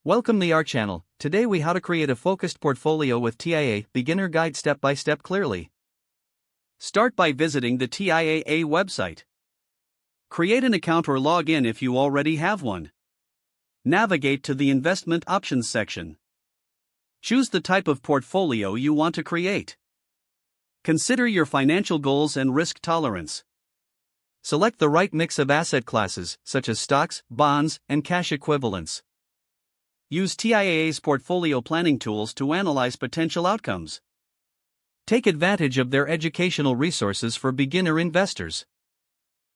Welcome to our channel. Today we how to create a focused portfolio with TIAA beginner guide step by step clearly. Start by visiting the TIAA website. Create an account or log in if you already have one. Navigate to the investment options section. Choose the type of portfolio you want to create. Consider your financial goals and risk tolerance. Select the right mix of asset classes, such as stocks, bonds, and cash equivalents. Use TIAA's portfolio planning tools to analyze potential outcomes. Take advantage of their educational resources for beginner investors.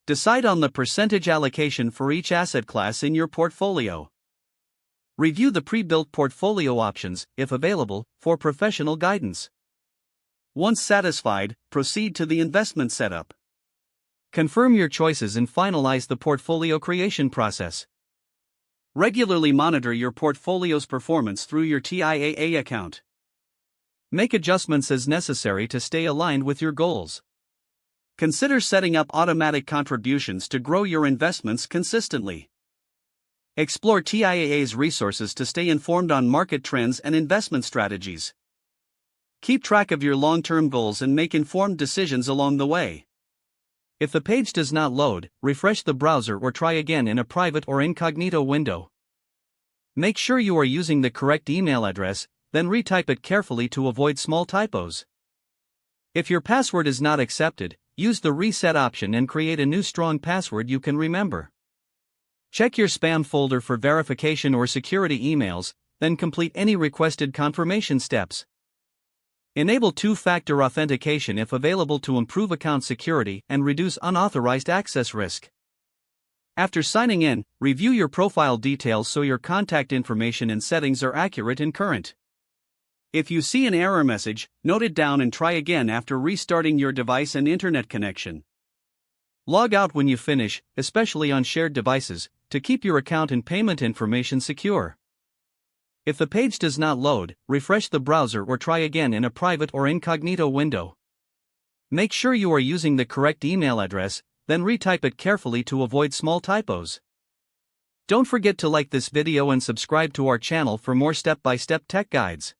Decide on the percentage allocation for each asset class in your portfolio. Review the pre-built portfolio options, if available, for professional guidance. Once satisfied, proceed to the investment setup. Confirm your choices and finalize the portfolio creation process. Regularly monitor your portfolio's performance through your TIAA account. Make adjustments as necessary to stay aligned with your goals. Consider setting up automatic contributions to grow your investments consistently. Explore TIAA's resources to stay informed on market trends and investment strategies. Keep track of your long-term goals and make informed decisions along the way. If the page does not load, refresh the browser or try again in a private or incognito window. Make sure you are using the correct email address, then retype it carefully to avoid small typos. If your password is not accepted, use the reset option and create a new strong password you can remember. Check your spam folder for verification or security emails, then complete any requested confirmation steps. Enable two-factor authentication if available to improve account security and reduce unauthorized access risk. After signing in, review your profile details so your contact information and settings are accurate and current. If you see an error message, note it down and try again after restarting your device and internet connection. Log out when you finish, especially on shared devices, to keep your account and payment information secure. If the page does not load, refresh the browser or try again in a private or incognito window. Make sure you are using the correct email address, then retype it carefully to avoid small typos. Don't forget to like this video and subscribe to our channel for more step-by-step tech guides.